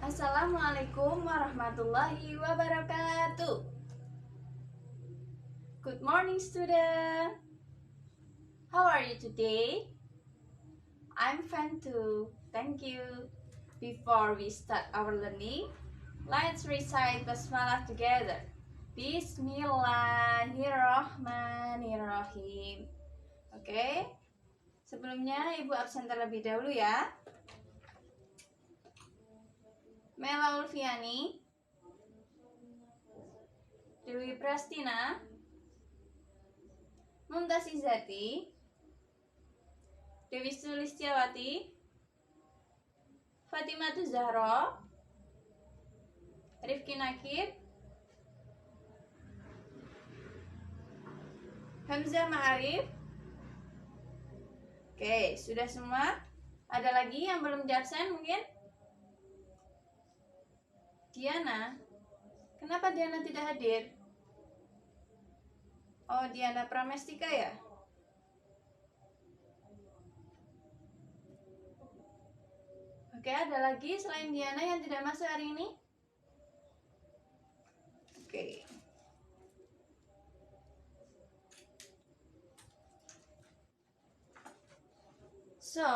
Assalamualaikum warahmatullahi wabarakatuh. Good morning, student. How are you today? I'm fine too. Thank you. Before we start our learning, let's recite basmalah together. Bismillahirrahmanirrahim. Oke. Sebelumnya Ibu absen terlebih dahulu ya. Mela Ulfiani, Dewi Prastina, Mumtaz Izzati, Dewi Sulistiawati, Fatimah Zahra, Rifki Nakib, Hamzah Ma'arif. Oke, sudah semua? Ada lagi yang belum di absen mungkin? Diana. Kenapa Diana tidak hadir? Oh, Diana Pramestika ya? Oke, ada lagi selain Diana yang tidak masuk hari ini? Oke. So,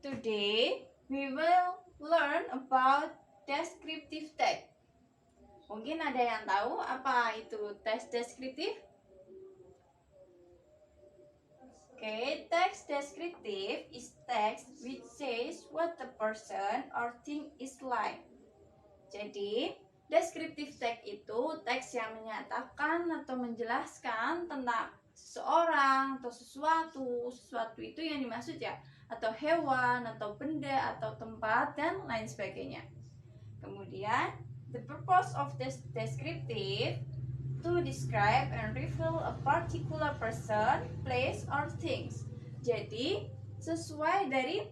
today we will learn about descriptive text. Mungkin ada yang tahu apa itu text deskriptif? Okay, text descriptive is text which says what the person or thing is like. Jadi, descriptive text itu teks yang menyatakan atau menjelaskan tentang seseorang atau sesuatu. Sesuatu itu yang dimaksud ya, atau hewan, atau benda, atau tempat, dan lain sebagainya. Kemudian, the purpose of this descriptive to describe and reveal a particular person, place, or things. Jadi, sesuai dari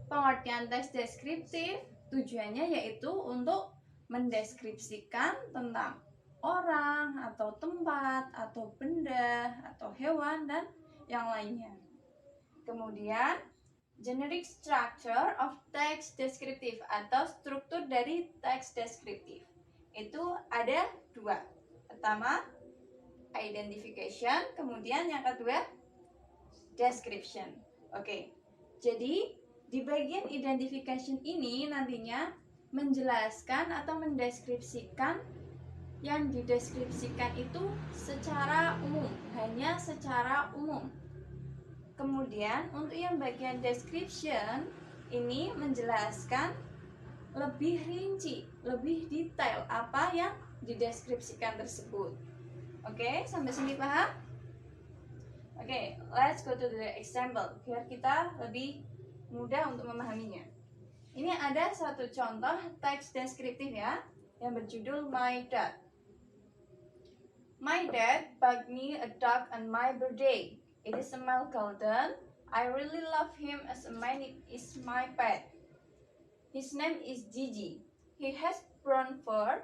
pengertian teks deskriptif, tujuannya yaitu untuk mendeskripsikan tentang orang, atau tempat, atau benda, atau hewan, dan yang lainnya. Kemudian, generic structure of text descriptive atau struktur dari teks deskriptif itu ada dua. Pertama, identification, kemudian yang kedua, description. Oke, jadi di bagian identification ini nantinya menjelaskan atau mendeskripsikan yang dideskripsikan itu secara umum, hanya secara umum. Kemudian untuk yang bagian description ini menjelaskan lebih rinci, lebih detail apa yang dideskripsikan tersebut. Oke, sampai sini paham? Oke, let's go to the example biar kita lebih mudah untuk memahaminya. Ini ada satu contoh teks deskriptif ya, yang berjudul My Dad. My dad bought me a dog on my birthday. It is a male golden. I really love him as mine is my pet. His name is Gigi. He has brown fur.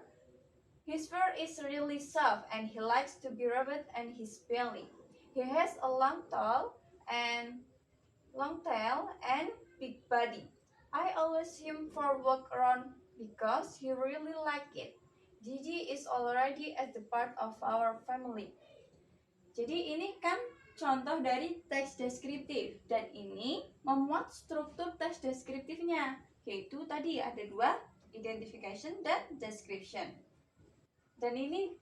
His fur is really soft and he likes to be rubbed on his belly. He has a long tail and big body. I always him for walk around because he really like it. Gigi is already as the part of our family. Jadi ini kan contoh dari teks deskriptif, dan ini memuat struktur teks deskriptifnya, yaitu tadi ada dua, identification dan description. Dan ini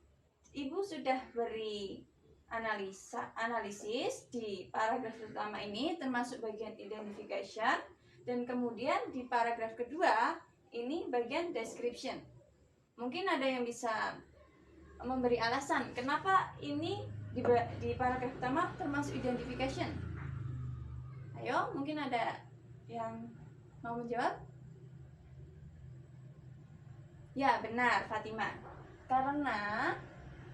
Ibu sudah beri analisis di paragraf pertama ini, termasuk bagian identification, dan kemudian di paragraf kedua ini bagian description. Mungkin ada yang bisa memberi alasan kenapa ini di paragraf pertama termasuk identification. Ayo, mungkin ada yang mau menjawab? Ya, benar, Fatimah. Karena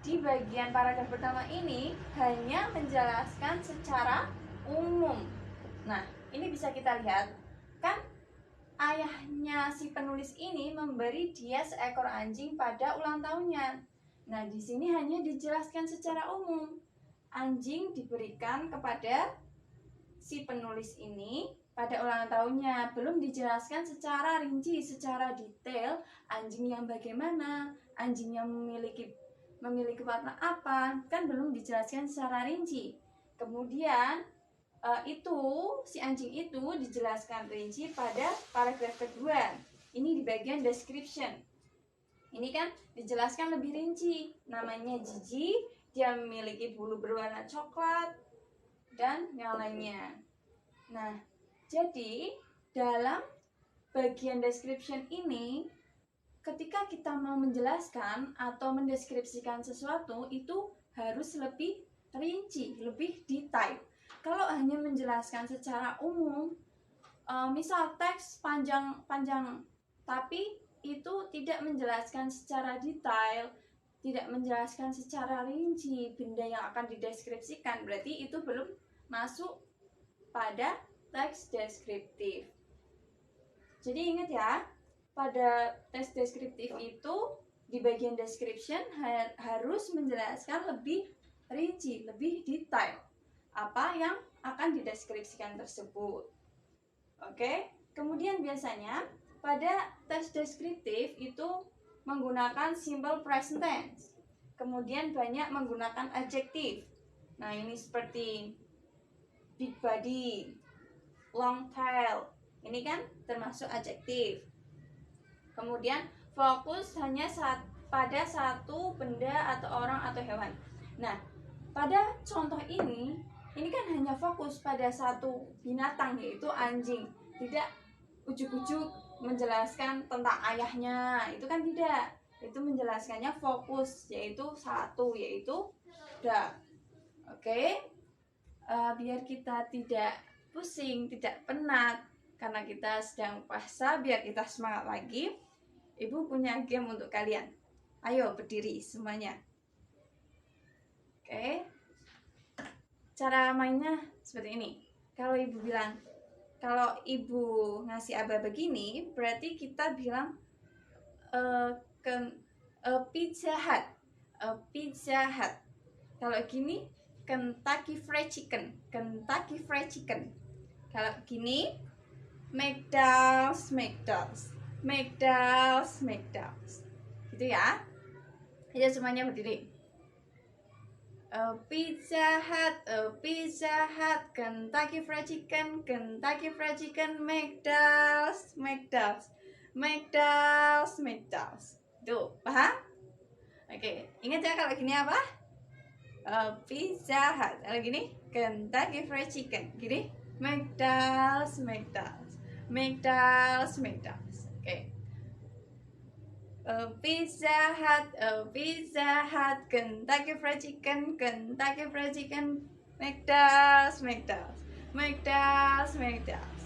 di bagian paragraf pertama ini hanya menjelaskan secara umum. Nah, ini bisa kita lihat, kan ayahnya si penulis ini memberi dia seekor anjing pada ulang tahunnya. Nah, di sini hanya dijelaskan secara umum. Anjing diberikan kepada si penulis ini pada ulang tahunnya, belum dijelaskan secara rinci, secara detail anjing yang bagaimana, anjing yang memiliki warna apa, kan belum dijelaskan secara rinci. Kemudian si anjing itu dijelaskan rinci pada paragraf kedua. Ini di bagian description. Ini kan dijelaskan lebih rinci. Namanya Gigi, dia memiliki bulu berwarna coklat dan yang lainnya. Nah, jadi dalam bagian description ini, ketika kita mau menjelaskan atau mendeskripsikan sesuatu, itu harus lebih rinci, lebih detail. Kalau hanya menjelaskan secara umum, misal teks panjang-panjang, tapi itu tidak menjelaskan secara detail, tidak menjelaskan secara rinci benda yang akan dideskripsikan, berarti itu belum masuk pada teks deskriptif. Jadi ingat ya, pada teks deskriptif itu di bagian description harus menjelaskan lebih rinci, lebih detail apa yang akan dideskripsikan tersebut. Oke, kemudian biasanya pada teks deskriptif itu menggunakan simple present tense. Kemudian banyak menggunakan adjektif. Nah, ini seperti big body, long tail. Ini kan termasuk adjektif. Kemudian fokus hanya pada satu benda atau orang atau hewan. Nah, pada contoh ini kan hanya fokus pada satu binatang, yaitu anjing. Tidak ujuk-ujuk menjelaskan tentang ayahnya, itu kan tidak. Itu menjelaskannya fokus, yaitu satu, yaitu dog. Oke, biar kita tidak pusing, tidak penat karena kita sedang puasa, biar kita semangat lagi, Ibu punya game untuk kalian. Ayo berdiri semuanya. Oke, cara mainnya seperti ini. Kalau Ibu bilang, kalau Ibu ngasih aba begini, berarti kita bilang Pizza Hut. Pizza Hut. Kalau gini, Kentucky Fried Chicken. Kentucky Fried Chicken. Kalau gini, McDonald's. McDonald's. McDonald's. McDonald's. Gitu ya. Ayo semuanya berdiri. Pizza Hut, Pizza Hut, Kentucky Fried Chicken, Kentucky Fried Chicken, McDonald's, McDonald's, McDonald's, McDonald's. Tuh, paham? Oke, ingat ya kalau gini apa? Pizza Hut. Kalau gini, Kentucky Fried Chicken. Gini, McDonald's, McDonald's, McDonald's, McDonald's. Oke. Pizza Hut, Pizza Hut, Kentucky Fried Chicken, Kentucky Fried Chicken, McDonald's, McDonald's, McDonald's, McDonald's.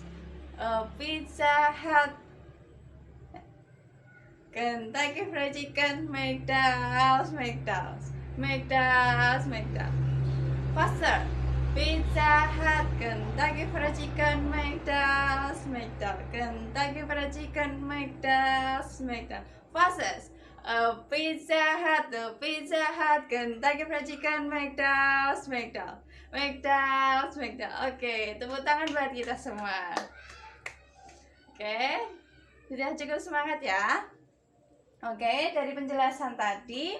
Pizza Hut, Kentucky Fried Chicken, McDonald's, McDonald's, McDonald's, McDonald's. Faster. Pizza Hut, Kentucky Fried Chicken, McDonald's, McDonald's, Kentucky Fried Chicken, McDonald's, McDonald's. Fastest. Pizza Hut, Pizza Hut, Kentucky Fried Chicken, McDonald's, McDonald's, McDonald's, McDonald's. Oke, tepuk tangan buat kita semua. Oke, sudah cukup semangat ya. Oke, dari penjelasan tadi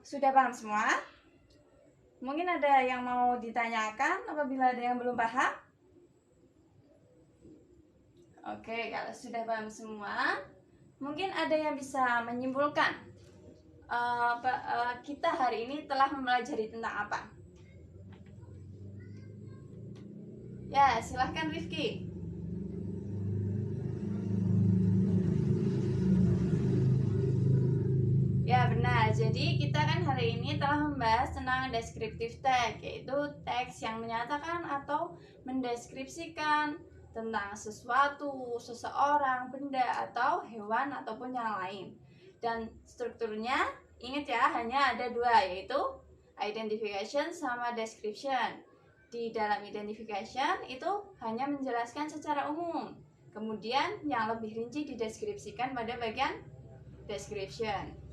sudah paham semua? Mungkin ada yang mau ditanyakan apabila ada yang belum paham? Oke, kalau sudah paham semua, mungkin ada yang bisa menyimpulkan kita hari ini telah mempelajari tentang apa? Ya, silahkan Rifki. Ya benar, jadi kita kan hari ini telah membahas tentang descriptive text, yaitu teks yang menyatakan atau mendeskripsikan tentang sesuatu, seseorang, benda, atau hewan, ataupun yang lain. Dan strukturnya, ingat ya, hanya ada dua, yaitu identification sama description. Di dalam identification itu hanya menjelaskan secara umum. Kemudian yang lebih rinci dideskripsikan pada bagian description.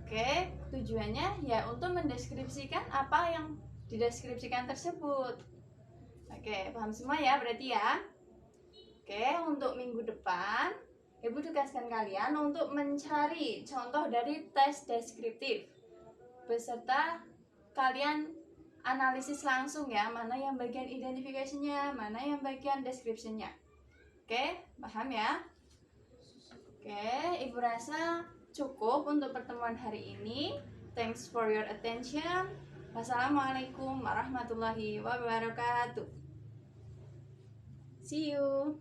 Oke, tujuannya ya untuk mendeskripsikan apa yang dideskripsikan tersebut. Oke, paham semua ya berarti ya? depan, Ibu tugaskan kalian untuk mencari contoh dari tes deskriptif beserta kalian analisis langsung ya, mana yang bagian identifikasinya, mana yang bagian description-nya. Oke, paham ya? Oke, Ibu rasa cukup untuk pertemuan hari ini. Thanks for your attention. Wassalamualaikum warahmatullahi wabarakatuh. See you.